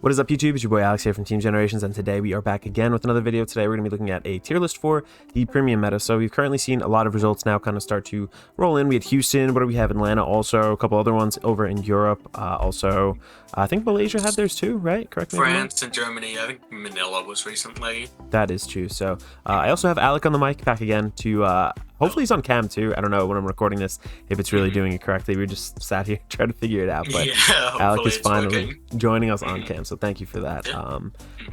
What is up, YouTube? It's your boy Alex here from Team Generations, and today we are back again with another video. Today we're going to be looking at a tier list for the premium meta. So we've currently seen a lot of results now kind of start to roll in. We had Houston, what do we have? Atlanta, also a couple other ones over in Europe. Also, I think Malaysia had theirs too, right? Correct me. France and Germany. I think Manila was recently. That is true. So I also have Alec on the mic back again to hopefully he's on cam too. I don't know when I'm recording this if it's really doing it correctly. We just sat here trying to figure it out, but yeah, Alec is finally working. joining us on cam, so thank you for that.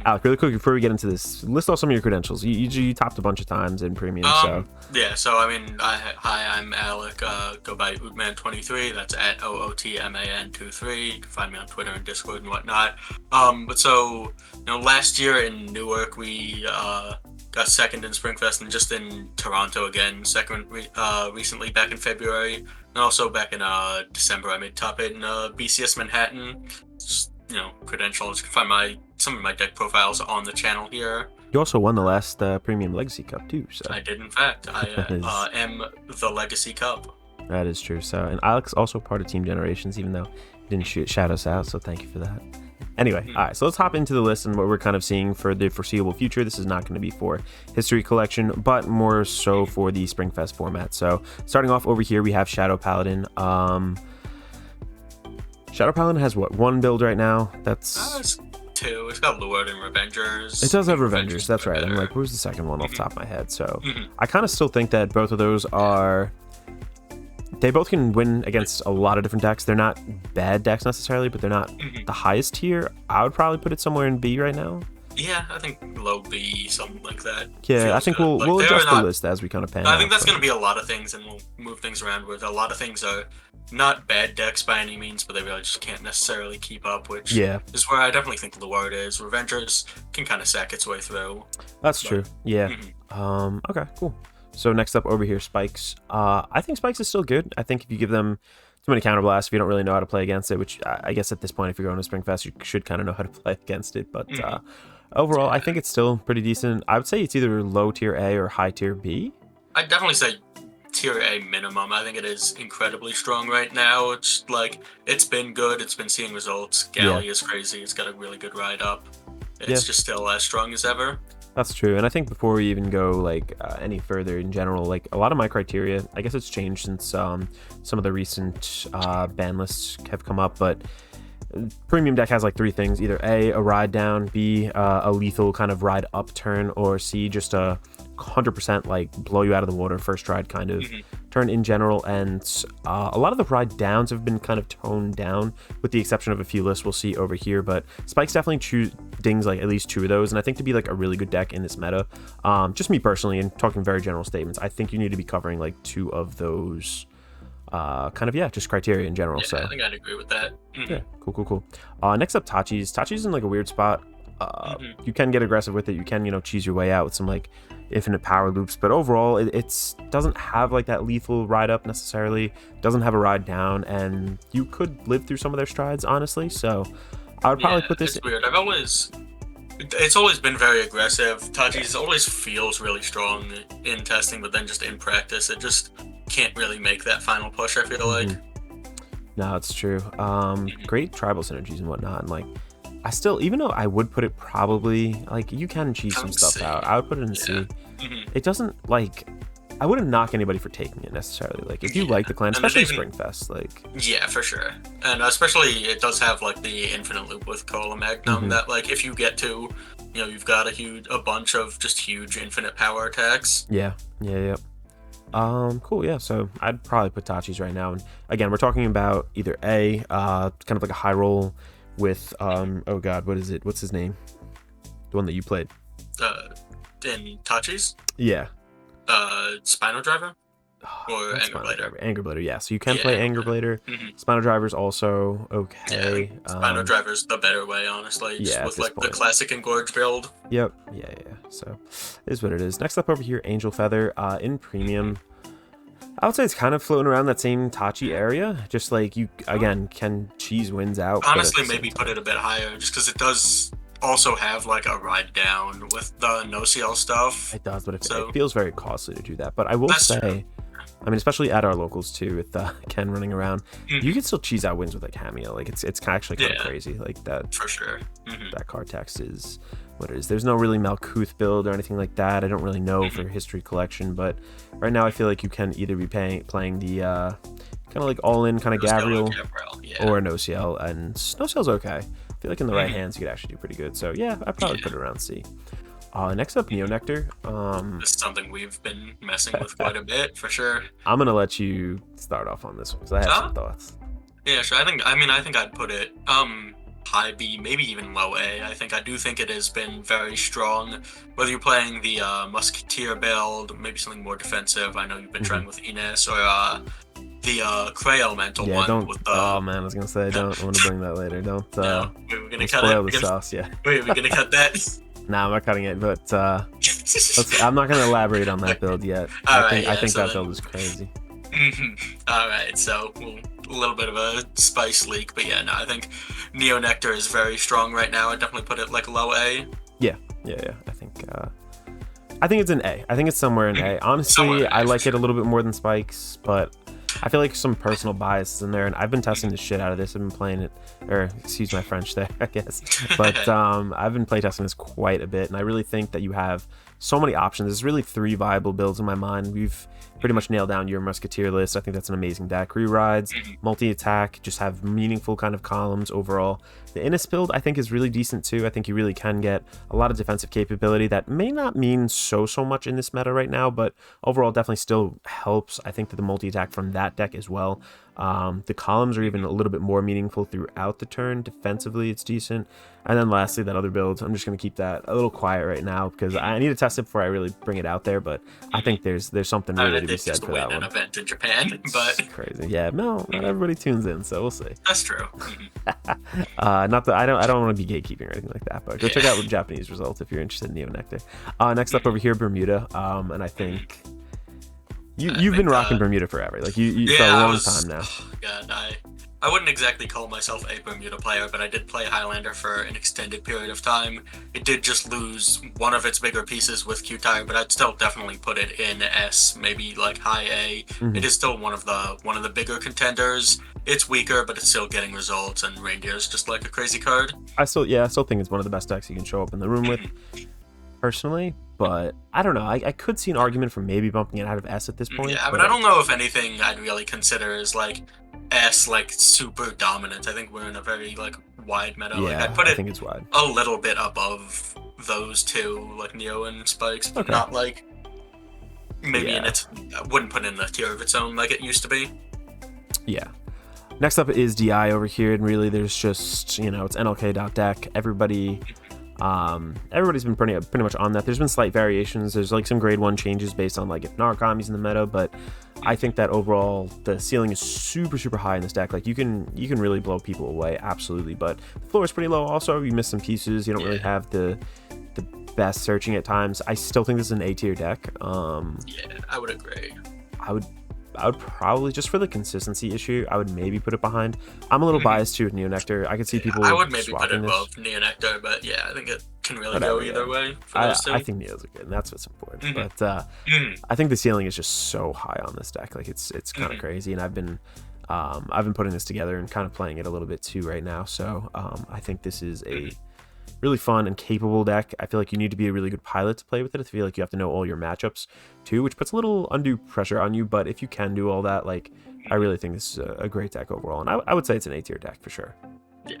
Alec, really quick before we get into this, list off some of your credentials. You topped a bunch of times in premium, so yeah. So I mean, hi, I'm Alec. Go by Ootman23. That's at OOTMAN23. You can find me on Twitter and Discord and whatnot. But so last year in Newark we got second in Springfest, and just in Toronto again, second recently back in February, and also back in December I made top 8 in BCS Manhattan. Just, credentials. You can find some of my deck profiles on the channel here. you also won the last premium Legacy Cup too. So I did, in fact. I am the Legacy Cup. that is true. So, and Alex also part of Team Generations, even though he didn't shout us out. So thank you for that. Anyway, all right, so let's hop into the list and what we're kind of seeing for the foreseeable future. This is not going to be for History Collection, but more so for the Springfest format. So starting off over here, we have Shadow Paladin. Shadow Paladin has what, one build right now? That's two. It's got Lord and Revengers. It does have Revengers, that's right. I'm like, where's the second one off the top of my head? So I kind of still think that both of those are... They both can win against a lot of different decks. They're not bad decks necessarily, but they're not the highest tier. I would probably put it somewhere in B right now. Yeah, I think low B, something like that. Yeah, I think good. we'll adjust the list as we kind of pan out. I think that's going to be a lot of things, and we'll move things around with. A lot of things are not bad decks by any means, but they really just can't necessarily keep up, which is where I definitely think Lord is. Revengers can kind of sack its way through. That's true. Yeah. Okay, cool. So next up over here, Spikes. I think Spikes is still good. I think if you give them too many counterblasts, if you don't really know how to play against it, which I guess at this point, if you're going to Springfest, you should kind of know how to play against it. But overall, I think it's still pretty decent. I would say it's either low tier A or high tier B. I'd definitely say tier A minimum. I think it is incredibly strong right now. It's like, it's been good. It's been seeing results. Galley is crazy. It's got a really good ride up. It's just still as strong as ever. That's true. And I think before we even go like any further in general, like a lot of my criteria, I guess it's changed since some of the recent ban lists have come up, but premium deck has like three things: either A, a ride down; B, a lethal kind of ride up turn; or C, just a 100% like blow you out of the water first ride kind of turn in general. And a lot of the ride downs have been kind of toned down, with the exception of a few lists we'll see over here. But Spikes definitely dings like at least two of those, and I think to be like a really good deck in this meta, just me personally, and talking very general statements, I think you need to be covering like two of those kind of just criteria in general. So I think I'd agree with that. Yeah, cool. Next up, Tachi's in like a weird spot. You can get aggressive with it. You can cheese your way out with some like infinite power loops, but overall it doesn't have like that lethal ride up necessarily. Doesn't have a ride down, and you could live through some of their strides, honestly. So I would probably put this. It's weird. It's always been very aggressive. Tachi's always feels really strong in testing, but then just in practice, it just can't really make that final push, I feel like. No, it's true. Great tribal synergies and whatnot, and like I still, even though I would put it probably like you can cheese some stuff out, I would put it in C. It doesn't like, I wouldn't knock anybody for taking it necessarily. Like if you like the clan, especially Springfest, like for sure, and especially it does have like the infinite loop with Cola Magnum that like if you get to, you've got a bunch of just huge infinite power attacks. Cool. Yeah, so I'd probably put Tachi's right now, and again we're talking about either A, kind of like a high roll with oh god, what is it? What's his name? The one that you played. In Tachi's? Yeah. Spino Driver? Or Anger Blader? Anger Blader, yeah. So you can play Anger Blader. Spino Driver's also okay. Spino Driver's the better way, honestly. Just with like the classic Engorge build. Yep. Yeah. So it is what it is. Next up over here, Angel Feather in premium. I would say it's kind of floating around that same Tachi area. Just like you, again, can cheese wins out. Honestly, maybe put it a bit higher, just because it does also have like a ride down with the no CL stuff. It does, but it feels very costly to do that. But I will say, I mean, especially at our locals too, with Ken running around, you can still cheese out wins with like Hameo. Like it's actually kind of crazy. Like that for sure. That card text is what it is. There's no really Malkuth build or anything like that. I don't really know for history collection, but right now I feel like you can either be playing the kind of like all-in kind of Gabriel or an OCL, and OCL's okay. I feel like in the right hands you could actually do pretty good. So yeah, I'd probably put it around C. Next up, Neo Nectar. This is something we've been messing with quite a bit, for sure. I'm gonna let you start off on this one because I have some thoughts. Yeah, sure. I think I'd put it high B, maybe even low A. I do think it has been very strong. Whether you're playing the Musketeer build, maybe something more defensive. I know you've been trying with Ines, or the Creo Mental one. Don't. With the, oh man, I was gonna say I want to bring that later. Don't. No, we're gonna cut spoil it. the sauce. Yeah. Wait, we're gonna cut that. Nah, I'm not cutting it, but I'm not going to elaborate on that build yet. I think that build is crazy. Alright, so a little bit of a spice leak, but yeah, no, I think Neo Nectar is very strong right now. I'd definitely put it like low A. Yeah. I think it's an A. I think it's somewhere in A. Honestly, I like it a little bit more than Spikes, but I feel like some personal bias is in there, and I've been testing the shit out of this. I've been playing it, or excuse my French there, I guess. But I've been playtesting this quite a bit, and I really think that you have so many options. There's really 3 viable builds in my mind. We've pretty much nailed down your Musketeer list. I think that's an amazing deck. Re-rides, multi-attack, just have meaningful kind of columns overall. The Innis build, I think, is really decent too. I think you really can get a lot of defensive capability that may not mean so much in this meta right now, but overall definitely still helps. I think that the multi-attack from that deck as well. The columns are even a little bit more meaningful throughout the turn. Defensively, it's decent. And then lastly, that other build, I'm just going to keep that a little quiet right now because I need to test it before I really bring it out there, but I think there's something really to be said for that one. An event in Japan, but it's crazy. Yeah, no, not everybody tunes in, so we'll see. That's true. Not that I don't want to be gatekeeping or anything like that, but go check out the Japanese results if you're interested in Neo Nectar. Next up over here, Bermuda, and I think you've been rocking Bermuda forever, like you for a long time now. God, I wouldn't exactly call myself a Bermuda player, but I did play Highlander for an extended period of time. It did just lose one of its bigger pieces with Q-Tire, but I'd still definitely put it in S, maybe like high A. It is still one of the bigger contenders. It's weaker, but it's still getting results, and Reindeer's just like a crazy card. I still think it's one of the best decks you can show up in the room with, personally. But I don't know. I could see an argument for maybe bumping it out of S at this point. Yeah, but I don't know if anything I'd really consider is like S, like super dominant. I think we're in a very like wide meta. Yeah, like, I'd put I think it's wide. A little bit above those two, like Neo and Spikes, but not like maybe in its. I wouldn't put it in a tier of its own like it used to be. Yeah. Next up is DI over here, and really there's just, it's NLK.deck. Everybody's been pretty much on that. There's been slight variations. There's like some grade 1 changes based on like if Narukami's in the meta, but I think that overall the ceiling is super high in this deck. Like you can really blow people away, absolutely, but the floor is pretty low. Also, you miss some pieces. You don't really have the best searching at times. I still think this is an A tier deck. Yeah, I would agree. I would probably, just for the consistency issue, I would maybe put it behind. I'm a little biased too with Neo Nectar. I could see people. I would maybe put it above Neo Nectar, but yeah, I think it can really go either way. I think Neos are good, and that's what's important. But I think the ceiling is just so high on this deck. Like it's kind of crazy, and I've been putting this together and kind of playing it a little bit too right now. So I think this is a really fun and capable deck. I feel like you need to be a really good pilot to play with it. I feel like you have to know all your matchups too, which puts a little undue pressure on you. But if you can do all that, like, I really think this is a great deck overall. And I would say it's an A tier deck for sure. Yeah.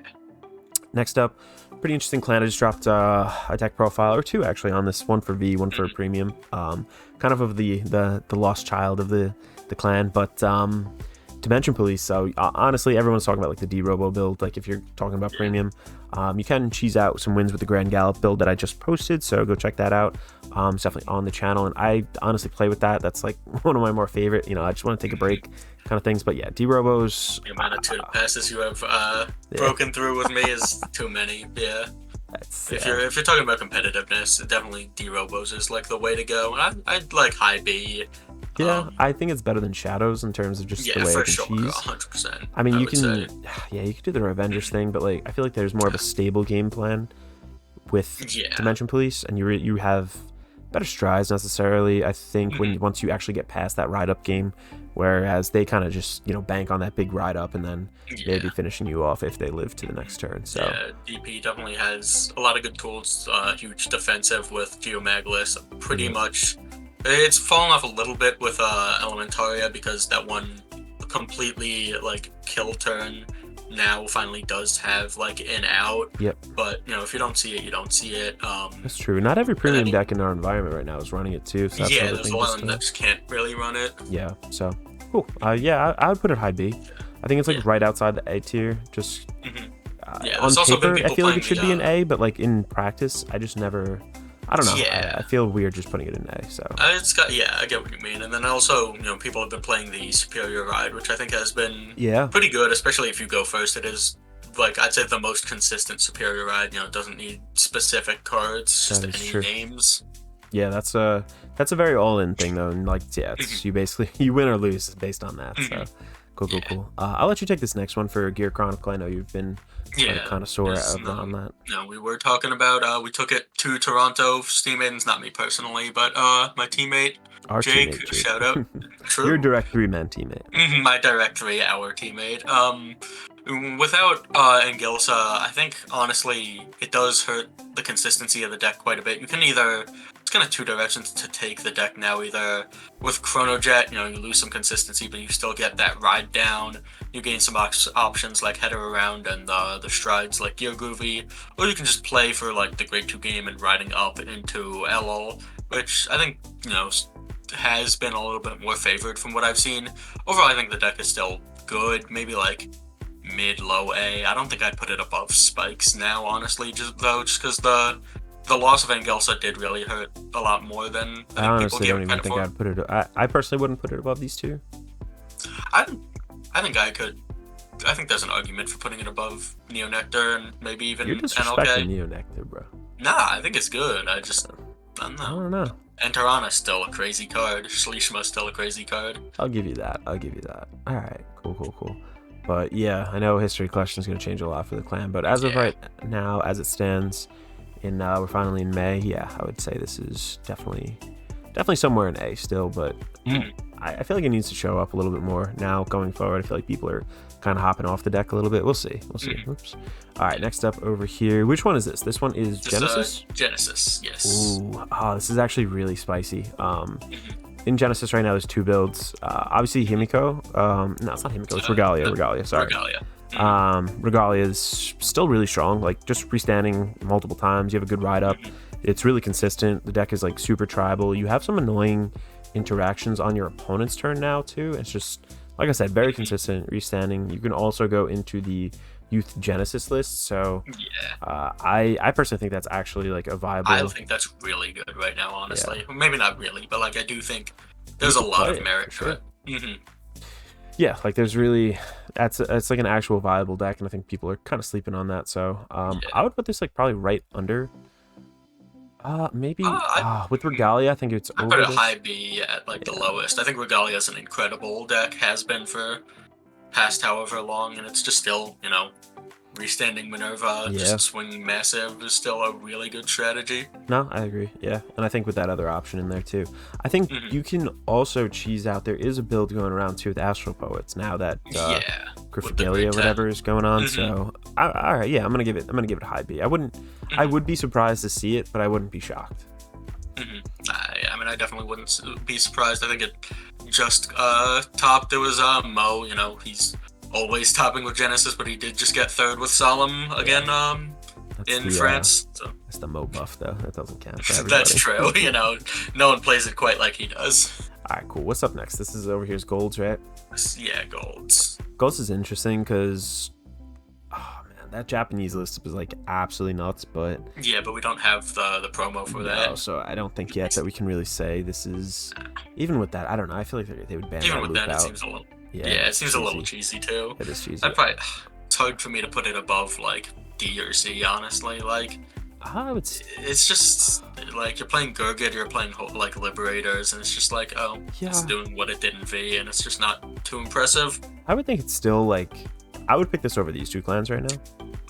Next up, pretty interesting clan. I just dropped a deck profile, or 2 actually, on this. One for V, one for premium. Kind of the lost child of the clan, but Dimension Police. So honestly, everyone's talking about like the D-Robo build. Like if you're talking about premium, you can cheese out some wins with the Grand Gallop build that I just posted, so go check that out. It's definitely on the channel, and I honestly play with that. That's like one of my more favorite, I just want to take a break kind of things. But yeah, D-Robos, the amount of passes you have broken through with me is too many. Yeah. If you're talking about competitiveness, definitely D-Robos is like the way to go. I'd like high B. Yeah, I think it's better than Shadows in terms of just the way I can cheese. 100%. I mean, you can do the Revengers thing, but like I feel like there's more of a stable game plan with Dimension Police, and you have better strides necessarily. I think once you actually get past that ride up game, whereas they kind of just bank on that big ride up and then maybe finishing you off if they live to the next turn. So DP definitely has a lot of good tools. Huge defensive with Geomaglis. Pretty much, it's fallen off a little bit with Elementaria because that one completely kill turn now finally does have in out. Yep. But if you don't see it, you don't see it. That's true. Not every premium deck in our environment right now is running it too. So that's there's a lot of them that just can't really run it. Yeah. So cool. I would put it high B. I think it's right outside the A tier. Just on paper, I feel like it should be an A, but in practice, I just never. I don't know. Yeah. I feel weird just putting it in A. So it's got I get what you mean. And then also people have been playing the Superior Ride, which I think has been pretty good, especially if you go first. It is I'd say the most consistent Superior Ride. It doesn't need specific cards, just any names. Yeah, that's a very all-in thing though, and it's you basically you win or lose based on that. So cool. I'll let you take this next one for Gear Chronicle. I know you've been kind of sore on that. No, we were talking about we took it to Toronto. Steam Maidens, not me personally, but my teammate Jake. Shout out. True. Your direct 3-man teammate. My direct 3-hour teammate. Without Angilsa, I think honestly it does hurt the consistency of the deck quite a bit. You can either it's kind of two directions to take the deck now. Either with Chronojet, you lose some consistency, but you still get that ride down. You gain some options like Header Around and the strides like Gear Groovy, or you can just play for the Grade 2 game and riding up into LL, which I think has been a little bit more favored from what I've seen. Overall, I think the deck is still good, maybe mid-low A. I don't think I'd put it above Spikes now, honestly, just because the loss of Angilsa did really hurt a lot more than I honestly don't even think I'd put it. I personally wouldn't put it above these two. I think I could. I think there's an argument for putting it above Neo Nectar and maybe even You're disrespecting Neo Nectar, bro. Nah, I think it's good. I don't know. Enterana's still a crazy card. Shlishma's still a crazy card. I'll give you that. All right, cool. But yeah, I know History Collection is going to change a lot for the clan, but as of right now, as it stands, we're finally in May. Yeah, I would say this is definitely somewhere in A still, but I feel like it needs to show up a little bit more now going forward. I feel like people are kind of hopping off the deck a little bit. We'll see. Oops. All right, next up over here. Which one is this? This one is Genesis? Genesis, yes. Ooh, this is actually really spicy. In Genesis right now, there's two builds. Obviously, Himiko. No, it's not Himiko. It's Regalia. Sorry. Regalia is still really strong. Just freestanding multiple times. You have a good ride up. It's really consistent. The deck is super tribal. You have some annoying interactions on your opponent's turn now too. It's just like I said, very consistent restanding. You can also go into the Youth Genesis list. So I personally think that's actually a viable. I think that's really good right now, honestly. Yeah. Maybe not really, but I do think there's a lot of merit to it. Yeah, there's really it's an actual viable deck, and I think people are kind of sleeping on that. So I would put this probably right under. Maybe with Regalia, I think it's over. I put it high B at the lowest. I think Regalia is an incredible deck, has been for past however long, and it's just still, restanding Minerva, just swinging massive is still a really good strategy. No, I agree. Yeah, and I think with that other option in there too, I think you can also cheese out. There is a build going around too with Astral Poets now that Griffigalia whatever is going on. So all right, I'm gonna give it a high B. I would be surprised to see it, but I wouldn't be shocked. I definitely wouldn't be surprised. I think it just topped. There was Mo. He's always topping with Genesis, but he did just get third with Solemn again in France. So that's the Mo buff though. That doesn't count. That's true. No one plays it quite like he does. All right, cool. What's up next? This is over here's Golds, right? Yeah, Golds. Golds is interesting because that Japanese list was absolutely nuts, but we don't have the promo for that. So I don't think yet that we can really say this is. Even with that, I don't know. I feel like they would ban even that with loop that. out. It seems a little. It seems a little cheesy too. It is cheesy. It's hard for me to put it above D or C, honestly. It's just you're playing Gurgit, you're playing Liberators, and it's just it's doing what it did in V, and it's just not too impressive. I would think it's still I would pick this over these two clans right now.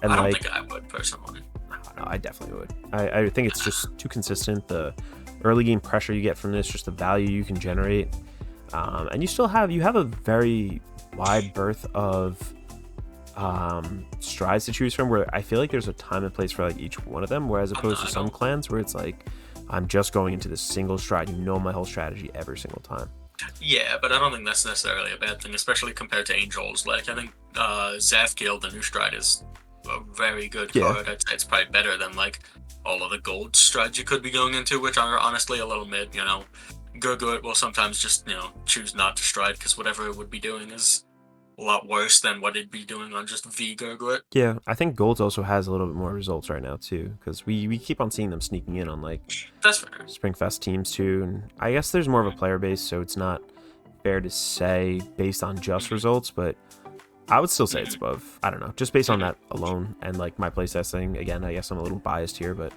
And I don't think I would personally. No, I definitely would. I think it's just too consistent. The early game pressure you get from this, just the value you can generate, and you have a very wide berth of strides to choose from, where I feel like there's a time and place for like each one of them, whereas opposed to some clans where it's like I'm just going into this single stride, my whole strategy every single time. Yeah, but I don't think that's necessarily a bad thing, especially compared to Angels. Like, I think Zafkiel, the new stride, is a very good card. I'd say it's probably better than like all of the gold strides you could be going into, which are honestly a little mid. Gurgurt will sometimes just choose not to stride because whatever it would be doing is a lot worse than what it'd be doing on just V Gurgurt. Yeah, I think Golds also has a little bit more results right now too, because we keep on seeing them sneaking in on like that's fair. Springfest teams too, and I guess there's more of a player base, so it's not fair to say based on just results, but I would still say it's above. I don't know, just based on that alone and like my playtesting. Again, I guess I'm a little biased here, but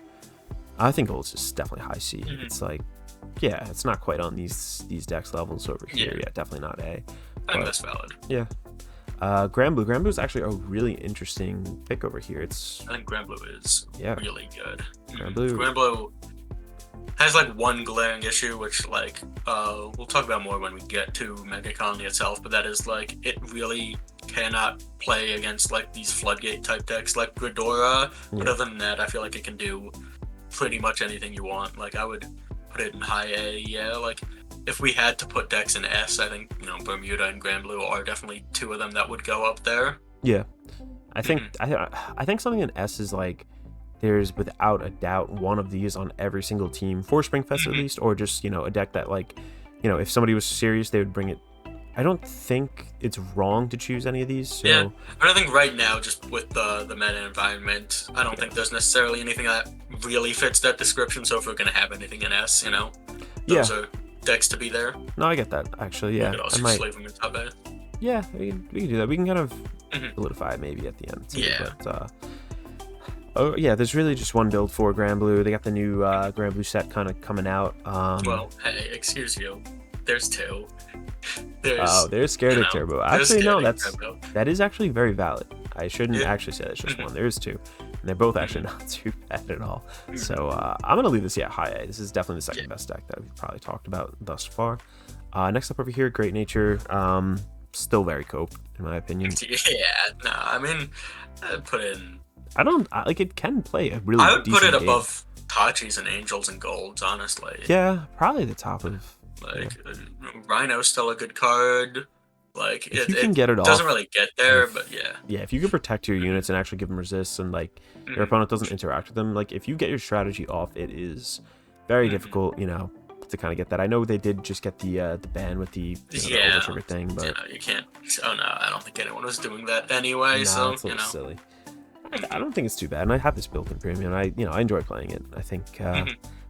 I think Golds is definitely high C. It's like, yeah, it's not quite on these dex levels over here. Yeah, definitely not A. I think that's valid. Yeah. Granblue is actually a really interesting pick over here. I think Granblue is really good. Granblue has like one glaring issue, which like we'll talk about more when we get to Megacolony itself, but that is like it really cannot play against like these floodgate type decks like Ghidorah. But other than that, I feel like it can do pretty much anything you want. Like I would put it in high A. Like if we had to put decks in S, I think Bermuda and Granblue are definitely two of them that would go up there. Yeah, I think I think something in S is like there's without a doubt one of these on every single team for Springfest at least, or just a deck that like if somebody was serious they would bring it. I don't think it's wrong to choose any of these. So. Yeah, but I think right now, just with the meta environment, I don't think there's necessarily anything that really fits that description. So if we're gonna have anything in S, those are decks to be there. No, I get that actually. Yeah, you could also just leave them in top A. Yeah, we can do that. We can kind of solidify maybe at the end too. Yeah. But, there's really just one build for Granblue. They got the new Granblue set kind of coming out. Well, hey, excuse you. There's two. There's Scared of Turbo. Actually, no, that is actually very valid. I shouldn't actually say that's just one. There's two. And they're both actually not too bad at all. So I'm going to leave this high A. This is definitely the second best deck that we've probably talked about thus far. Next up over here, Great Nature. Still very cope, in my opinion. I mean, I'd put it in... it can play a really decent game. I would put it above Tachis and Angels and Golds, honestly. Yeah, probably the top of... Rhino's still a good card. Like if you can get it off, doesn't really get there, but yeah. Yeah, if you can protect your units and actually give them resists, and like your opponent doesn't interact with them, like if you get your strategy off, it is very difficult, to kind of get that. I know they did just get the ban with the overtrigger thing, but you can't. Oh no, I don't think anyone was doing that anyway. It's so a little silly. I don't think it's too bad, and I have this built in premium. I enjoy playing it. I think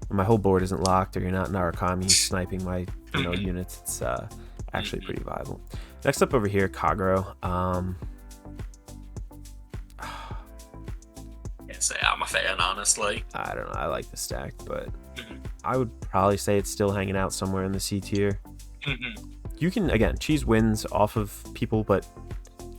when my whole board isn't locked, or you're not Narukami sniping my units, it's actually pretty viable. Next up over here, Kagero. Can't say I'm a fan, honestly. I don't know. I like the stack, but I would probably say it's still hanging out somewhere in the C tier. You can, again, cheese wins off of people, but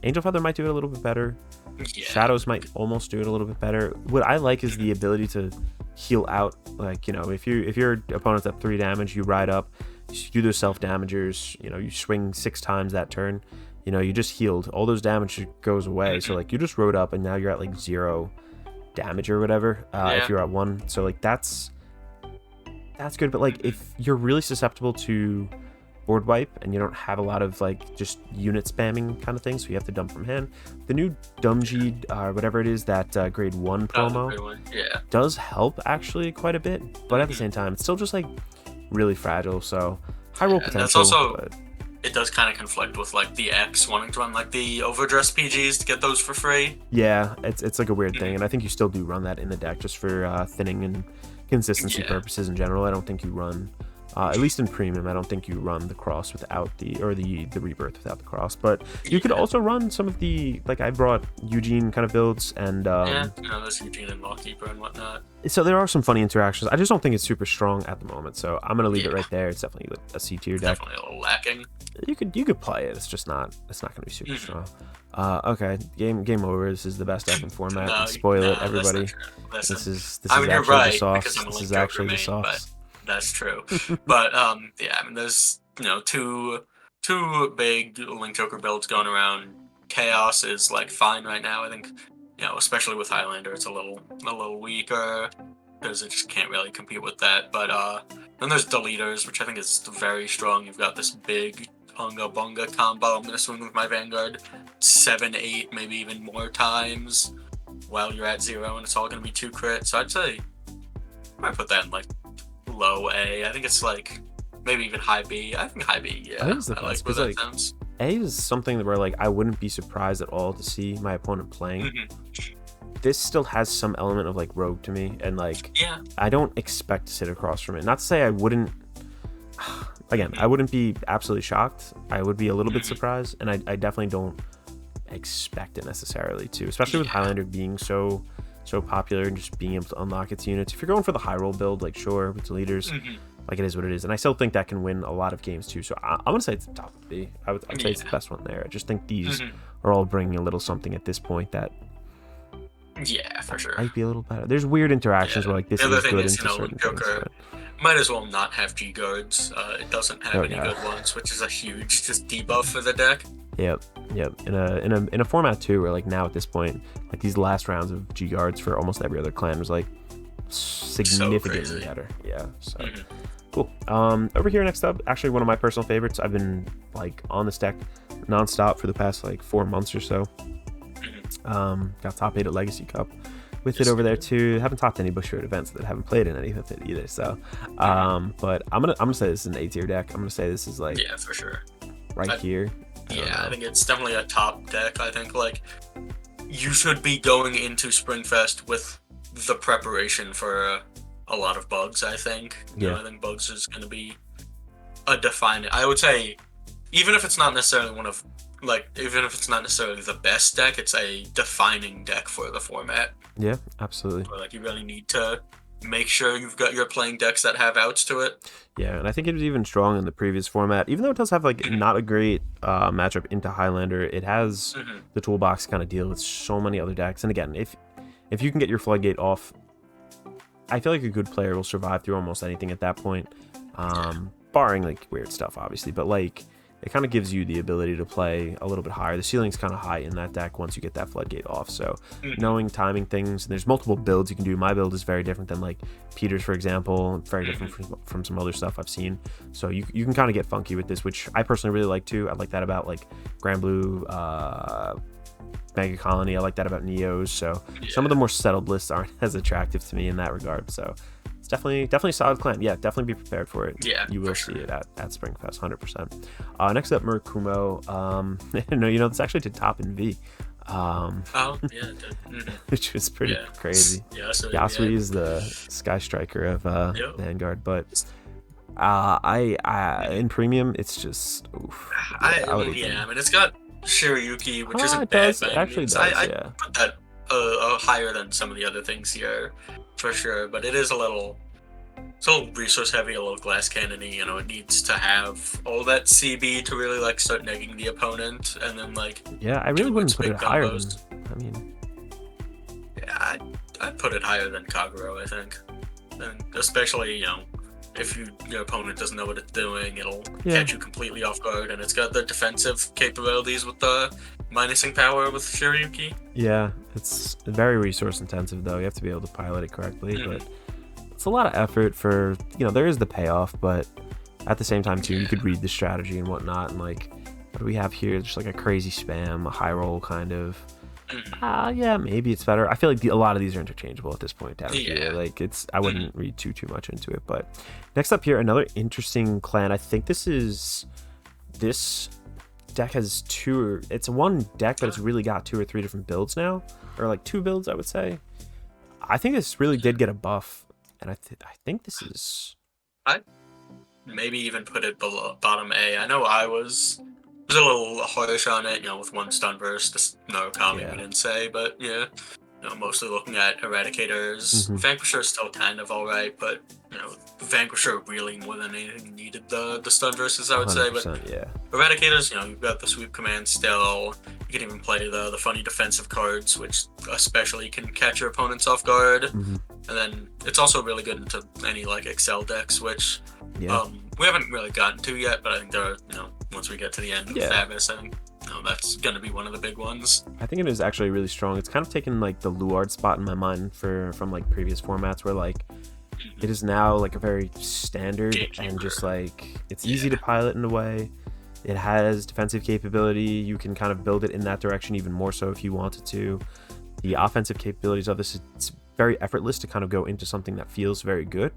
Angel Feather might do it a little bit better. Shadows might almost do it a little bit better. What I like is the ability to heal out. Like, if your opponent's at 3 damage, you ride up, you do those self-damagers, you swing 6 times that turn, you just healed. All those damage goes away. So, like, you just rode up, and now you're at, like, 0 damage or whatever, if you're at 1. So, like, that's good. But, like, if you're really susceptible to board wipe and you don't have a lot of, like, just unit spamming kind of thing, so you have to dump from hand, the new Dumji, whatever it is, that grade 1 promo does help actually quite a bit, but at the same time it's still just like really fragile, so high roll potential. That's also, it does kind of conflict with like the X wanting to run like the overdressed PGs to get those for free. Yeah, it's like a weird thing, and I think you still do run that in the deck just for thinning and consistency purposes in general. I don't think you run at least in premium, I don't think you run the cross without the rebirth without the cross. But you could also run some of the, like, I brought Eugene kind of builds, and there's Eugene and Lawkeeper and whatnot. So there are some funny interactions. I just don't think it's super strong at the moment, so I'm gonna leave it right there. It's definitely a C tier deck. Definitely a little lacking. You could play it. It's just not. It's not gonna be super strong. Okay, game over. This is the best deck in format. Spoil it, everybody. This is actually the sauce. This is actually the sauce. That's true. But yeah, I mean, there's two big Link Joker builds going around. Chaos is like fine right now. I think especially with Highlander, it's a little weaker because it just can't really compete with that. But then there's Deleters, which I think is very strong. You've got this big Unga Bunga combo. I'm gonna swing with my Vanguard 7, 8, maybe even more times while you're at 0, and it's all gonna be 2 crits. So I'd say I might put that in like low A. I think it's like maybe even high B. I think high B. Yeah, I think it's the I like best where that because sounds. A is something where like I wouldn't be surprised at all to see my opponent playing. This still has some element of like rogue to me, and like Yeah. I don't expect to sit across from it. Not to say I wouldn't. Again, I wouldn't be absolutely shocked. I would be a little bit surprised, and I definitely don't expect it necessarily to, especially with Highlander being so popular and just being able to unlock its units. If you're going for the high roll build, like sure, with the leaders, like it is what it is, and I still think that can win a lot of games too. So I'm gonna say it's the top of B. I'd say it's the best one there. I just think these are all bringing a little something at this point that for sure. might be a little better. There's weird interactions where like this is good into certain things. Joker might as well not have G guards. It doesn't have any good ones, which is a huge just debuff for the deck. Yep. In a format too, where like now at this point, like these last rounds of G guards for almost every other clan was like significantly better. Yeah. So cool. Over here next up, actually one of my personal favorites. I've been like on this deck nonstop for the past like 4 months or so. Got top 8 at Legacy Cup with it over there too. Haven't topped any Bushiroad events that haven't played in any of it either. So, but I'm gonna say this is an A tier deck. I'm gonna say this is like for sure right here. I think it's definitely a top deck. I think like you should be going into Springfest with the preparation for a lot of bugs. I think. I think bugs is gonna be a defining. I would say, even if it's not necessarily even if it's not necessarily the best deck, it's a defining deck for the format. Yeah, absolutely. Where, like, you really need to make sure you're playing decks that have outs to it. Yeah, and I think it was even strong in the previous format. Even though it does have like not a great matchup into Highlander, it has the toolbox kind of deal with so many other decks. And again, if you can get your floodgate off, I feel like a good player will survive through almost anything at that point, barring like weird stuff, obviously. But like, it kind of gives you the ability to play a little bit higher. The ceiling's kind of high in that deck once you get that floodgate off. So knowing timing things, and there's multiple builds you can do. My build is very different than like Peter's, for example, very different from some other stuff I've seen. So you can kind of get funky with this, which I personally really like too. I like that about like Granblue, Megacolony. I like that about Neos. So some of the more settled lists aren't as attractive to me in that regard. So it's definitely a solid clan. Yeah, definitely be prepared for it. Yeah, you will see it at Springfest, 100%. Next up, Murakumo. It's actually to top in V. Which was pretty crazy. Yasui is the Sky Striker of Vanguard, but I in premium, it's just oof. I mean, it's got Shiryuki, which isn't bad. It actually does. I put that higher than some of the other things here, for sure. But it is a little resource heavy, a little glass cannony. It needs to have all that CB to really like start negging the opponent, and then like I really wouldn't put it higher than, I'd put it higher than Kagero, I think, and especially if your opponent doesn't know what it's doing, it'll catch you completely off guard, and it's got the defensive capabilities with the minusing power with Shiryuki. Yeah, it's very resource intensive though. You have to be able to pilot it correctly, but it's a lot of effort for, there is the payoff, but at the same time too, you could read the strategy and whatnot, and like, what do we have here? Just like a crazy spam, a high roll kind of. Maybe it's better. I feel like a lot of these are interchangeable at this point down here. Like I wouldn't read too much into it. But next up here, another interesting clan. I think this deck has it's one deck, but it's really got 2 or 3 different builds now, or like 2 builds, I would say. I think this really did get a buff, and I think this is. I maybe even put it below bottom A. I know I was a little harsh on it, with 1 stun burst. This Narukami we didn't say, but mostly looking at Eradicators. Vanquisher is still kind of alright, but Vanquisher really more than anything needed the stun verses, I would say. But Eradicators, you've got the sweep command still. You can even play the funny defensive cards, which especially can catch your opponents off guard. And then it's also really good into any like Excel decks, which Yeah. we haven't really gotten to yet, but I think there are, once we get to the end of Yeah. Thavis, I think that's gonna be one of the big ones. I think it is actually really strong. It's kind of taken like the Luard spot in my mind from like previous formats where like it is now like a very standard and just like it's easy to pilot in a way. It has defensive capability. You can kind of build it in that direction even more so if you wanted to. The offensive capabilities of this, it's very effortless to kind of go into something that feels very good.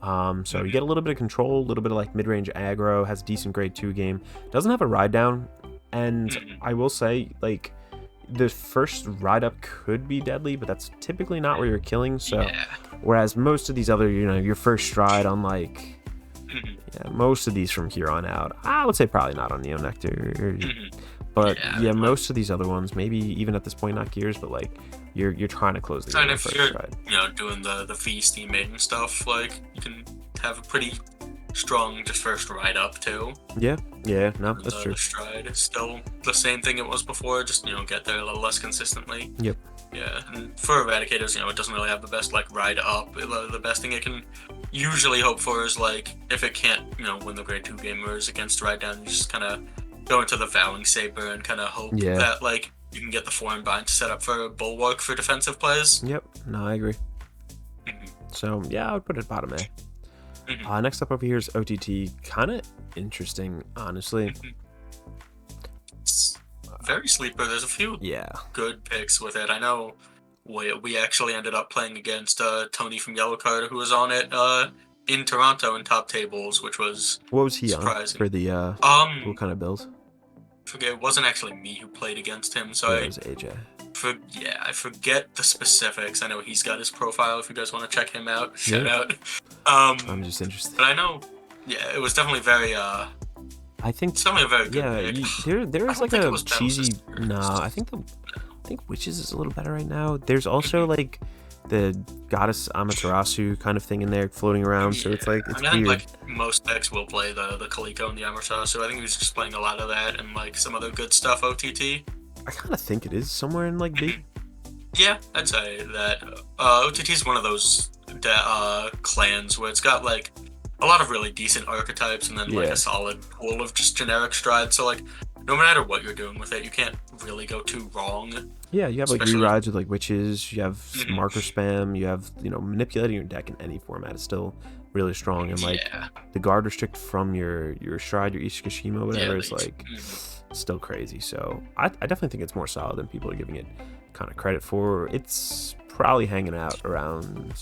So you get a little bit of control, a little bit of like mid-range aggro, has a decent grade 2 game. Doesn't have a ride down, and I will say like the first ride up could be deadly, but that's typically not where you're killing. So whereas most of these other, your first stride on like most of these from here on out, I would say probably not on Nectar. But most of these other ones, maybe even at this point not Gears, but like you're trying to close the game. And if you're doing the feast teammate and stuff, like you can have a pretty strong just first ride up too. Yeah, no, that's true. The stride is still the same thing it was before, just get there a little less consistently. Yep. Yeah, and for Eradicators, it doesn't really have the best like ride up. The best thing it can usually hope for is like if it can't win the grade 2 gamers against ride down, you just kind of go into the Vowing Saber and kind of hope that like you can get the foreign bind to set up for a bulwark for defensive plays. Yep, no, I agree. So yeah, I would put it bottom A. Next up over here is OTT. Kind of interesting, honestly. It's very sleeper. There's a few good picks with it. I know we actually ended up playing against Tony from Yellow Card, who was on it in Toronto in top tables, which was what was he surprising. On for the what kind of build? Forget, it wasn't actually me who played against him, so it was AJ. I forget the specifics. I know he's got his profile if you guys want to check him out. Shout out. I'm just interested. But I know, it was definitely very I think it's definitely a very good pick. there is like a cheesy. I think Witches is a little better right now. There's also like the Goddess Amaterasu kind of thing in there floating around, so it's like it's weird. I think like most decks will play the Kaliko and the Amaterasu. I think he was just playing a lot of that and like some other good stuff OTT. I kind of think it is somewhere in like B. Yeah, I'd say that OTT is one of those clans where it's got like a lot of really decent archetypes and then like a solid pool of just generic strides. So like no matter what you're doing with it, you can't really go too wrong. Yeah, you have like re-rides with like witches, you have marker spam, you have manipulating your deck in any format is still really strong, and like the guard restrict from your stride, your Ishikashima, whatever is like still crazy. So I definitely think it's more solid than people are giving it kind of credit for. It's probably hanging out around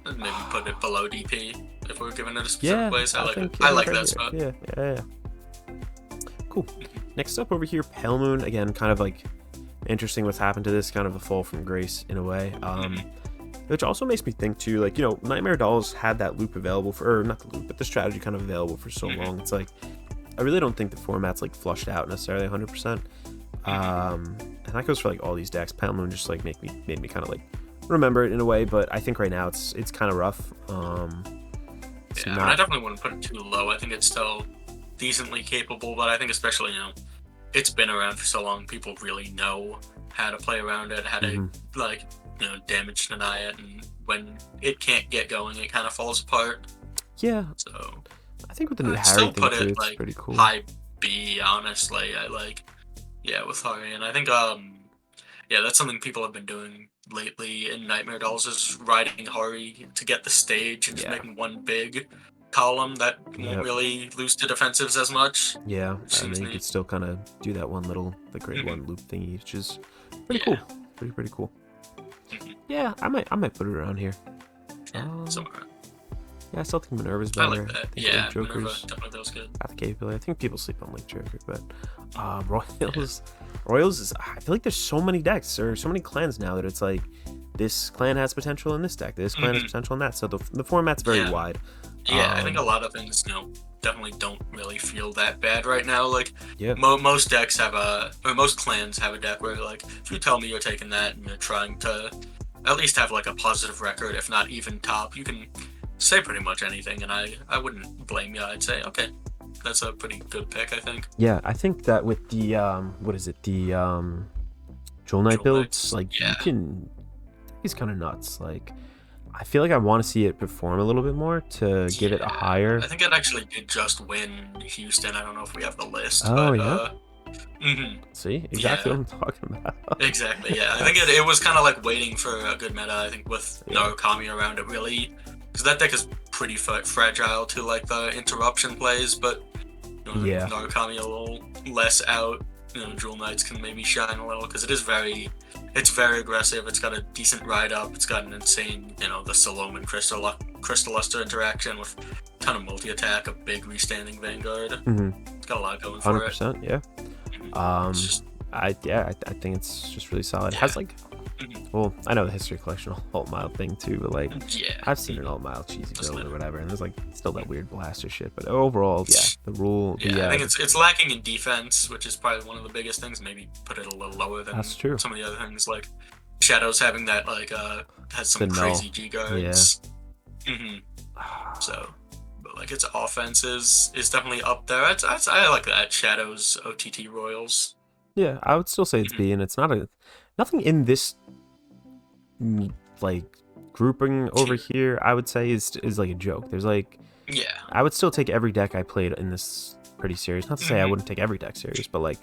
maybe put it below DP if we're giving it a specific place. I like that spot. Yeah. Cool. Next up over here, Pale Moon. Again, kind of like interesting what's happened to this, kind of a fall from grace in a way. Which also makes me think too, like, Nightmare Dolls had that loop available for, or not the loop, but the strategy kind of available for so long. It's like, I really don't think the format's like flushed out necessarily 100%. And that goes for like all these decks. Pale Moon just like made me kind of like remember it in a way, but I think right now it's kind of rough. I definitely wouldn't put it too low. I think it's still decently capable, but I think especially it's been around for so long, people really know how to play around it, how to damage deny it, and when it can't get going, it kind of falls apart. Yeah. So I think with the new I'd Harry still thing put too, it it's like pretty cool. high B, honestly. I like with Hari, and I think that's something people have been doing lately in Nightmare Dolls is riding Hari to get the stage and just making one big column that won't really lose to defensives as much. Yeah, and then you could still kind of do that one little grade 1 loop thingy, which is pretty cool. Pretty cool. Yeah, I might put it around here. Somewhere. Yeah, I still think Minerva's better. I like that. Link Minerva Joker's definitely feels good. got the capability. I think people sleep on Link Joker, but Royals is, I feel like there's so many decks or so many clans now that it's like this clan has potential in this deck, this clan has potential in that, so the format's very wide. I think a lot of things definitely don't really feel that bad right now. Like most decks have most clans have a deck where like if you tell me you're taking that and you're trying to at least have like a positive record, if not even top, you can say pretty much anything, and I wouldn't blame you. I'd say okay, that's a pretty good pick, I think. Yeah, I think that with the Jewel Knight builds, like you can, he's kind of nuts. Like I feel like I want to see it perform a little bit more to give it a higher. I think it actually did just win Houston. I don't know if we have the list, Oh, but yeah? mhm. See? Exactly what I'm talking about. Exactly, yeah. I think it was kind of like waiting for a good meta, I think, with Narukami around it, really. Because that deck is pretty fragile to, like, the interruption plays, but, Narukami a little less out. Jewel Knights can maybe shine a little, because it's very aggressive. It's got a decent ride-up. It's got an insane, the Salome and Crystal Luster interaction with a ton of multi-attack, a big restanding Vanguard. It's got a lot going for it. 100%, yeah. I think it's just really solid. It has like, well, I know the history collection alt mile thing too, but like, I've seen an alt mile cheesy build or whatever, and there's like still that weird blaster shit. But overall, the rule. I think it's lacking in defense, which is probably one of the biggest things. Maybe put it a little lower than some of the other things, like Shadows having that has some crazy G guards. So. Like its offense is definitely up there. I like that Shadows OTT Royals. Yeah, I would still say it's B, and it's nothing in this like grouping over here. I would say is like a joke. There's like I would still take every deck I played in this pretty serious. Not to say I wouldn't take every deck serious, but like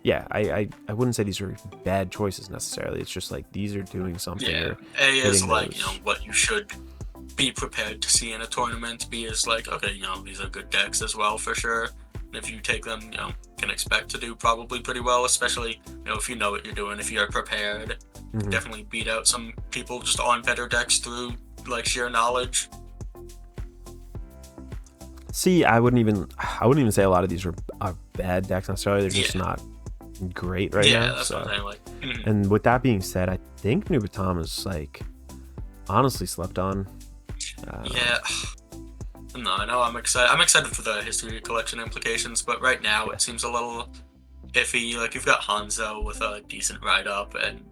I wouldn't say these are bad choices necessarily. It's just like these are doing something. Yeah, A is like what you should be prepared to see in a tournament. B is like, okay, these are good decks as well for sure. And if you take them, can expect to do probably pretty well, especially, if you know what you're doing, if you're prepared. Definitely beat out some people just on better decks through like sheer knowledge. See, I wouldn't even say a lot of these are bad decks necessarily. They're just not great right now. Yeah, that's what I'm like. And with that being said, I think Nubatama is like honestly slept on. No, I know. I'm excited. I'm excited for the history collection implications, but right now it seems a little iffy. Like you've got Hanzo with a decent ride up, and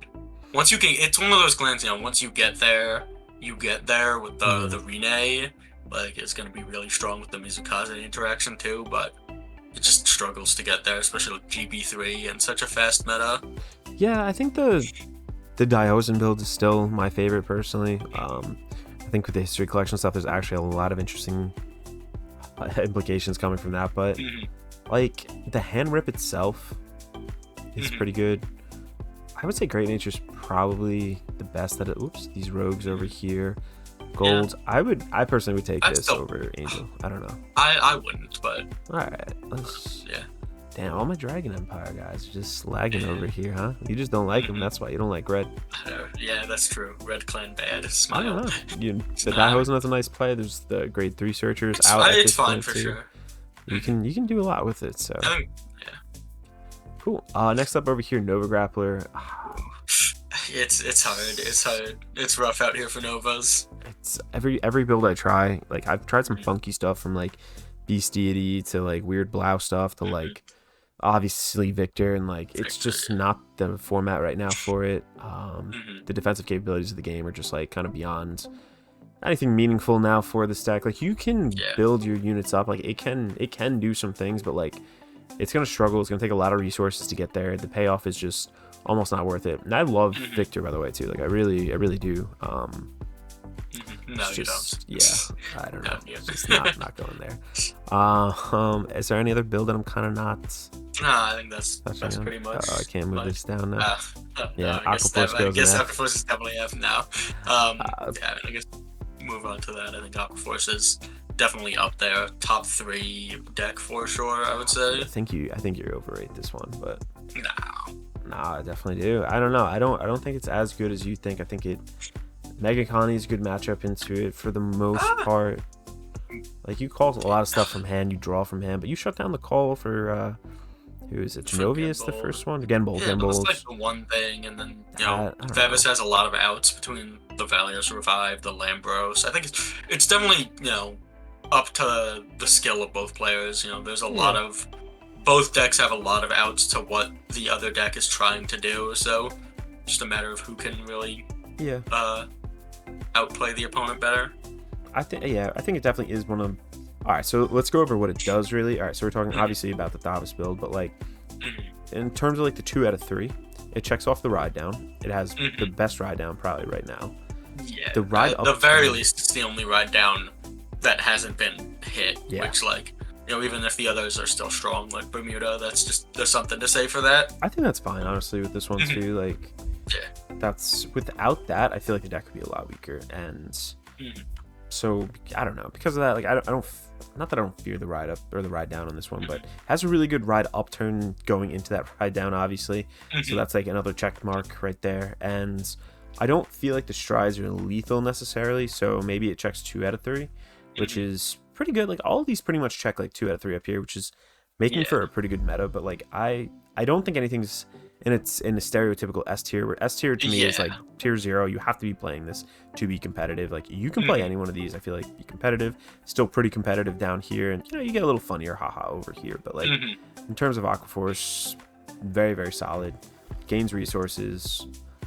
once you can, it's one of those clans. Once you get there with the Rene. Like it's gonna be really strong with the Mizukaze interaction too, but it just struggles to get there, especially with GB3 and such a fast meta. Yeah, I think the Diozen build is still my favorite personally. I think with the history collection stuff, there's actually a lot of interesting implications coming from that. But like the hand rip itself is pretty good. I would say Great Nature's probably the best that it. Oops, these rogues over here. Gold. Yeah. I personally would take this over Angel. I don't know. I wouldn't, but alright. Damn, all my Dragon Empire guys are just lagging over here, huh? You just don't like them. That's why you don't like red. Yeah, that's true. Red clan bad. Smile. I don't know. The Daihosen has a nice play. There's the grade 3 searchers out. It's fine for sure. You can do a lot with it. So cool. Next up over here, Nova Grappler. It's hard. It's rough out here for Novas. It's every build I try. Like I've tried some funky stuff from like Beast Deity to like weird Blau stuff to like obviously Victor, and like it's just not the format right now for it. The defensive capabilities of the game are just like kind of beyond anything meaningful now for this deck. Like you can build your units up, like it can do some things, but like it's gonna struggle. It's gonna take a lot of resources to get there. The payoff is just almost not worth it. And I love Victor, by the way, too. Like I really do. No, you don't. Yeah, I don't know. It's just not going there. Is there any other build that I'm kind of not? No, I think that's pretty much. I can't move this down now. Aqua Force goes. I guess Aqua Force is definitely F now. I guess move on to that. I think Aqua Force is definitely up there, top 3 deck for sure. I would say. I think you overrate this one, but no. No, I definitely do. I don't know. I don't think it's as good as you think. I think Megacolony is a good matchup into it for the most part. Like you call a lot of stuff from hand, you draw from hand, but you shut down the call for who is it? Genovius, the first one? Genbold. Yeah, that's like the one thing, and then Vevis has a lot of outs between the Valios Revive, the Lambros. I think it's definitely up to the skill of both players. There's a lot of both decks have a lot of outs to what the other deck is trying to do, so just a matter of who can really outplay the opponent better. I think it definitely is one of. All right, so let's go over what it does really. All right, so we're talking obviously about the Thavas build, but like in terms of like the 2 out of 3, it checks off the ride down. It has the best ride down probably right now. Yeah, the ride at the up very to- least, it's the only ride down that hasn't been hit. Yeah. Which, like, you know, even if the others are still strong, like Bermuda, there's something to say for that. I think that's fine, honestly, with this one too. Like, Yeah. that's without that, I feel like the deck could be a lot weaker, and so I don't know. Because of that, like, I don't not that I don't fear the ride up or the ride down on this one, but has a really good ride up turn going into that ride down, obviously. So that's like another check mark right there, and I don't feel like the strides are lethal necessarily, so maybe it checks 2 out of 3, which is pretty good. Like, all of these pretty much check like 2 out of 3 up here, which is making for a pretty good meta. But like, I don't think anything's in a stereotypical S tier, where S tier to me is like tier 0. You have to be playing this to be competitive. Like, you can play any one of these, I feel like, be competitive, still pretty competitive down here, and you know, you get a little funnier haha over here. But like, in terms of Aqua Force, very, very solid, gains resources,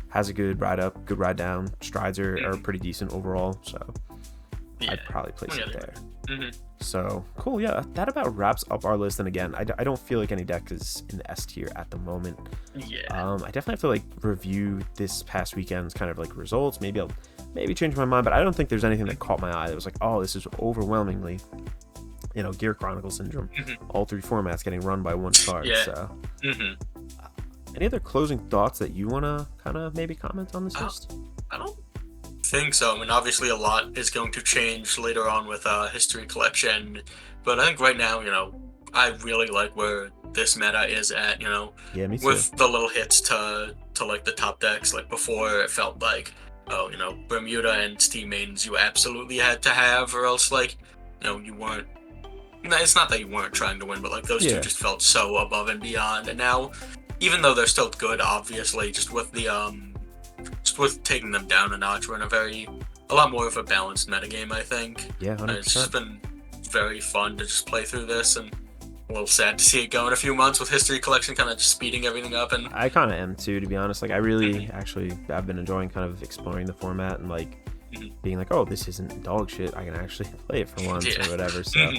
has a good ride up, good ride down, strides are pretty decent overall, so I'd probably place it there. So cool. Yeah, that about wraps up our list. And again, I don't feel like any deck is in the S tier at the moment. I definitely have to like review this past weekend's kind of like results. Maybe I'll change my mind, but I don't think there's anything that caught my eye that was like, oh, this is overwhelmingly, you know, Gear Chronicle syndrome. All 3 formats getting run by 1 card. So any other closing thoughts that you want to kind of maybe comment on this list? I don't think so. I mean, obviously a lot is going to change later on with History Collection, but I think right now, you know, I really like where this meta is at, you know. Yeah, me too. With the little hits to like the top decks. Like, before it felt like, oh, you know, Bermuda and Steam Maidens you absolutely had to have, or else, like, you know, you weren't, it's not that you weren't trying to win, but like, those two just felt so above and beyond. And now, even though they're still good, obviously, just with taking them down a notch, we're in a lot more of a balanced metagame, I think. Yeah, 100%. It's just been very fun to just play through this, and a little sad to see it go in a few months with History Collection kind of just speeding everything up. And I kind of am too, to be honest. Like, I really I've been enjoying kind of exploring the format and like being like, oh, this isn't dog shit, I can actually play it for once or whatever. So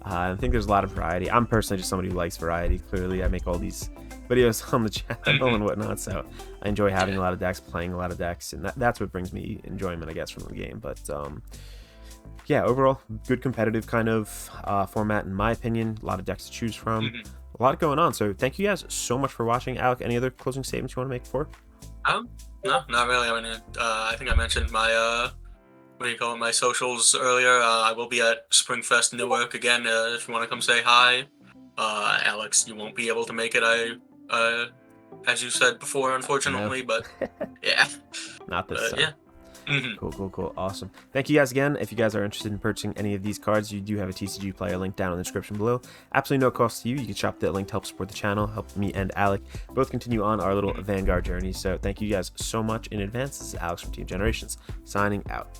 I think there's a lot of variety. I'm personally just somebody who likes variety. Clearly, I make all these videos on the channel and whatnot, so I enjoy having a lot of decks, playing a lot of decks, and that's what brings me enjoyment, I guess, from the game. But yeah, overall, good competitive kind of format in my opinion. A lot of decks to choose from, a lot going on. So thank you guys so much for watching. Alec, any other closing statements you want to make before? No, not really. I mean, I think I mentioned my my socials earlier. I will be at Springfest Newark again. If you want to come say hi. Alex, you won't be able to make it, as you said before, unfortunately, but yeah. Not this time. Yeah. Cool. Awesome. Thank you guys again. If you guys are interested in purchasing any of these cards, you do have a TCG player link down in the description below. Absolutely no cost to you. You can shop that link to help support the channel, help me and Alec both continue on our little Vanguard journey. So thank you guys so much in advance. This is Alex from Team Generations, signing out.